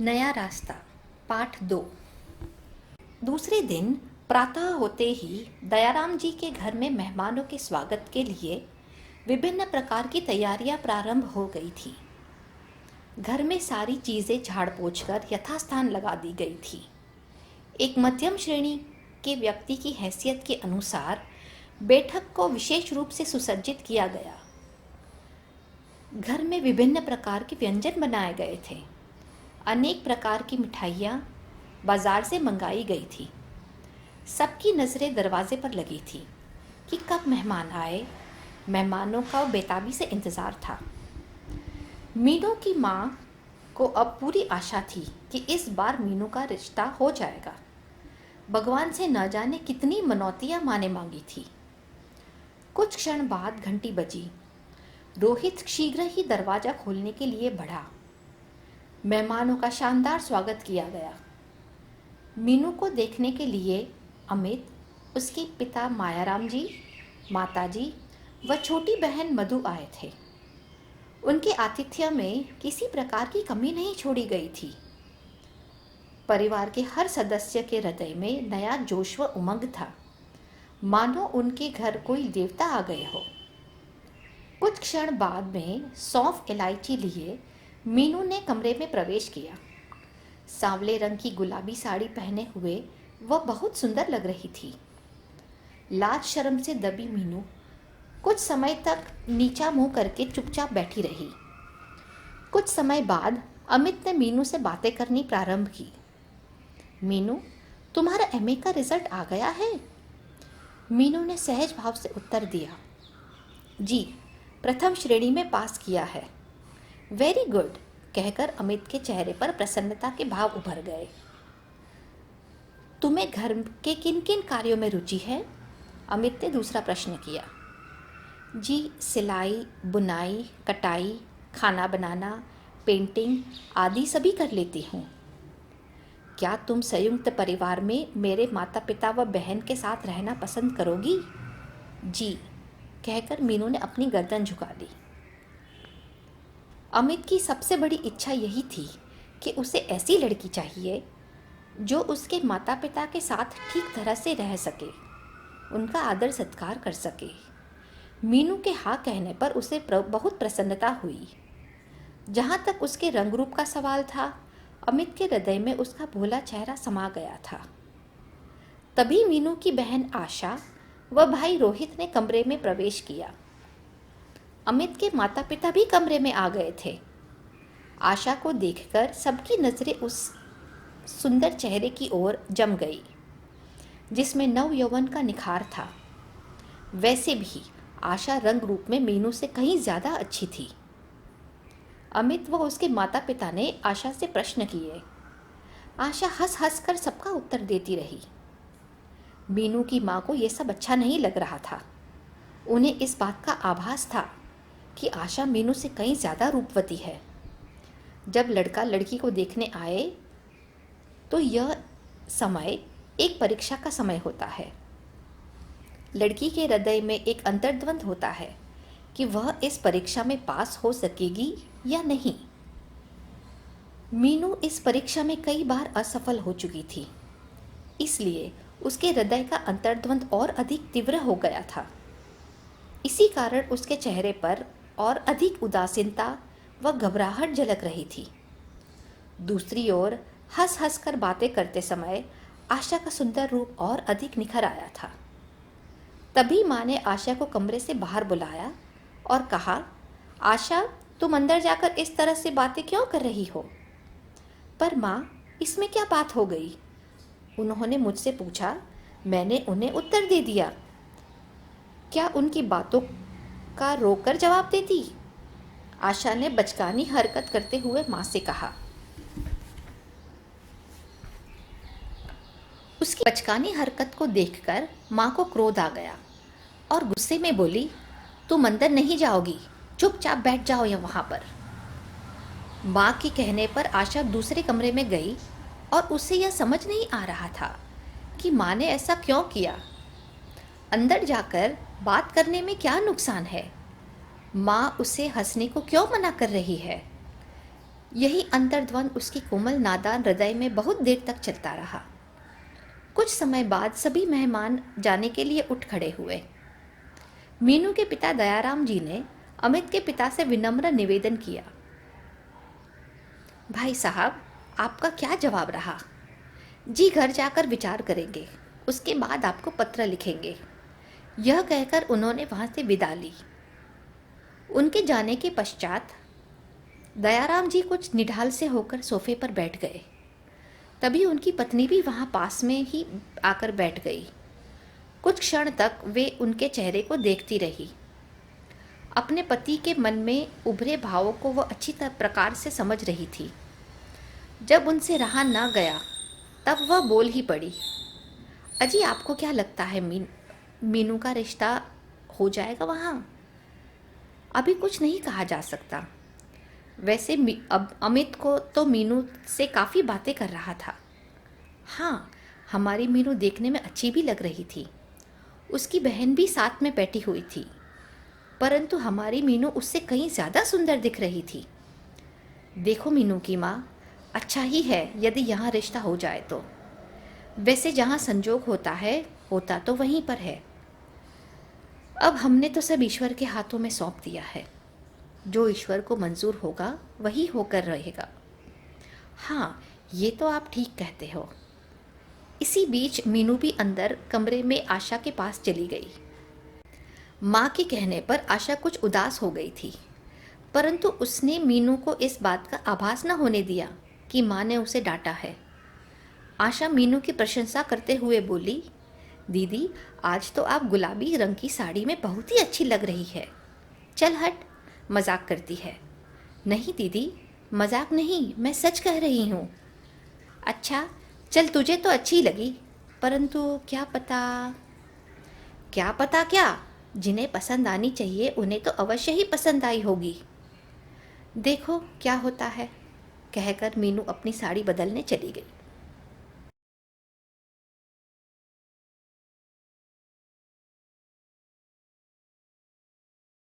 नया रास्ता पाठ 2। दूसरे दिन प्रातः होते ही दयाराम जी के घर में मेहमानों के स्वागत के लिए विभिन्न प्रकार की तैयारियां प्रारंभ हो गई थी। घर में सारी चीज़ें झाड़ पोंछ कर यथास्थान लगा दी गई थी। एक मध्यम श्रेणी के व्यक्ति की हैसियत के अनुसार बैठक को विशेष रूप से सुसज्जित किया गया। घर में विभिन्न प्रकार के व्यंजन बनाए गए थे। अनेक प्रकार की मिठाइयाँ बाजार से मंगाई गई थी। सबकी नज़रें दरवाजे पर लगी थी कि कब मेहमान आए। मेहमानों का बेताबी से इंतज़ार था। मीनू की माँ को अब पूरी आशा थी कि इस बार मीनू का रिश्ता हो जाएगा। भगवान से न जाने कितनी मनौतियाँ माँ ने मांगी थी। कुछ क्षण बाद घंटी बजी। रोहित शीघ्र ही दरवाज़ा खोलने के लिए बढ़ा। मेहमानों का शानदार स्वागत किया गया। मीनू को देखने के लिए अमित, उसके पिता मायाराम जी, माताजी व छोटी बहन मधु आए थे। उनके आतिथ्य में किसी प्रकार की कमी नहीं छोड़ी गई थी। परिवार के हर सदस्य के हृदय में नया जोश व उमंग था, मानो उनके घर कोई देवता आ गए हो। कुछ क्षण बाद में सौंफ इलायची लिए मीनू ने कमरे में प्रवेश किया। सांवले रंग की गुलाबी साड़ी पहने हुए वह बहुत सुंदर लग रही थी। लाज शर्म से दबी मीनू कुछ समय तक नीचा मुंह करके चुपचाप बैठी रही। कुछ समय बाद अमित ने मीनू से बातें करनी प्रारंभ की। मीनू, तुम्हारा एमए का रिजल्ट आ गया है? मीनू ने सहज भाव से उत्तर दिया। जी, प्रथम श्रेणी में पास किया है। वेरी गुड, कहकर अमित के चेहरे पर प्रसन्नता के भाव उभर गए। तुम्हें घर के किन किन कार्यों में रुचि है? अमित ने दूसरा प्रश्न किया। जी, सिलाई, बुनाई, कटाई, खाना बनाना, पेंटिंग आदि सभी कर लेती हूँ। क्या तुम संयुक्त परिवार में मेरे माता पिता व बहन के साथ रहना पसंद करोगी? जी, कहकर मीनू ने अपनी गर्दन झुका दी। अमित की सबसे बड़ी इच्छा यही थी कि उसे ऐसी लड़की चाहिए जो उसके माता पिता के साथ ठीक तरह से रह सके, उनका आदर सत्कार कर सके। मीनू के हाँ कहने पर उसे बहुत प्रसन्नता हुई। जहाँ तक उसके रंग रूप का सवाल था, अमित के हृदय में उसका भोला चेहरा समा गया था। तभी मीनू की बहन आशा व भाई रोहित ने कमरे में प्रवेश किया। अमित के माता पिता भी कमरे में आ गए थे। आशा को देखकर सबकी नज़रें उस सुंदर चेहरे की ओर जम गई, जिसमें नव यौवन का निखार था। वैसे भी आशा रंग रूप में मीनू से कहीं ज़्यादा अच्छी थी। अमित व उसके माता पिता ने आशा से प्रश्न किए। आशा हंस हंस कर सबका उत्तर देती रही। मीनू की माँ को यह सब अच्छा नहीं लग रहा था। उन्हें इस बात का आभास था कि आशा मीनू से कहीं ज़्यादा रूपवती है। जब लड़का लड़की को देखने आए तो यह समय एक परीक्षा का समय होता है। लड़की के हृदय में एक अंतर्द्वंद होता है कि वह इस परीक्षा में पास हो सकेगी या नहीं। मीनू इस परीक्षा में कई बार असफल हो चुकी थी, इसलिए उसके हृदय का अंतर्द्वंद और अधिक तीव्र हो गया था। इसी कारण उसके चेहरे पर और अधिक उदासीनता व घबराहट झलक रही थी। दूसरी ओर हंस हंस कर बातें करते समय आशा का सुंदर रूप और अधिक निखर आया था। तभी माँ ने आशा को कमरे से बाहर बुलाया और कहा, आशा, तुम अंदर जाकर इस तरह से बातें क्यों कर रही हो? पर माँ, इसमें क्या बात हो गई? उन्होंने मुझसे पूछा। मैंने उन्हें उत्तर दे दिया। क्या उनकी बातों का रोककर जवाब देती? आशा ने बचकानी हरकत करते हुए माँ से कहा। उसकी बचकानी हरकत को देखकर माँ को क्रोध आ गया और गुस्से में बोली, तुम अंदर नहीं जाओगी, चुपचाप बैठ जाओ या वहाँ पर। माँ के कहने पर आशा दूसरे कमरे में गई और उसे यह समझ नहीं आ रहा था कि माँ ने ऐसा क्यों किया। अंदर जाकर बात करने में क्या नुकसान है? माँ उसे हंसने को क्यों मना कर रही है? यही अंतर्द्वंद उसकी कोमल नादान हृदय में बहुत देर तक चलता रहा। कुछ समय बाद सभी मेहमान जाने के लिए उठ खड़े हुए। मीनू के पिता दयाराम जी ने अमित के पिता से विनम्र निवेदन किया, भाई साहब, आपका क्या जवाब रहा? जी घर जाकर विचार करेंगे, उसके बाद आपको पत्र लिखेंगे। यह कहकर उन्होंने वहाँ से विदा ली। उनके जाने के पश्चात दयाराम जी कुछ निढाल से होकर सोफे पर बैठ गए। तभी उनकी पत्नी भी वहाँ पास में ही आकर बैठ गई। कुछ क्षण तक वे उनके चेहरे को देखती रही। अपने पति के मन में उभरे भावों को वह अच्छी प्रकार से समझ रही थी। जब उनसे रहा ना गया तब वह बोल ही पड़ी, अजी आपको क्या लगता है मीनू का रिश्ता हो जाएगा वहाँ? अभी कुछ नहीं कहा जा सकता। वैसे अब अमित को तो मीनू से काफ़ी बातें कर रहा था। हाँ, हमारी मीनू देखने में अच्छी भी लग रही थी। उसकी बहन भी साथ में बैठी हुई थी, परंतु हमारी मीनू उससे कहीं ज़्यादा सुंदर दिख रही थी। देखो मीनू की माँ, अच्छा ही है यदि यहाँ रिश्ता हो जाए तो। वैसे जहाँ संजोग होता है, होता तो वहीं पर है। अब हमने तो सब ईश्वर के हाथों में सौंप दिया है। जो ईश्वर को मंजूर होगा वही होकर रहेगा। हाँ, ये तो आप ठीक कहते हो। इसी बीच मीनू भी अंदर कमरे में आशा के पास चली गई। माँ के कहने पर आशा कुछ उदास हो गई थी, परंतु उसने मीनू को इस बात का आभास न होने दिया कि माँ ने उसे डांटा है। आशा मीनू की प्रशंसा करते हुए बोली, दीदी आज तो आप गुलाबी रंग की साड़ी में बहुत ही अच्छी लग रही है। चल हट, मजाक करती है। नहीं दीदी, मजाक नहीं, मैं सच कह रही हूँ। अच्छा चल, तुझे तो अच्छी लगी, परंतु क्या पता। क्या पता क्या? जिन्हें पसंद आनी चाहिए उन्हें तो अवश्य ही पसंद आई होगी। देखो क्या होता है, कहकर मीनू अपनी साड़ी बदलने चली गई।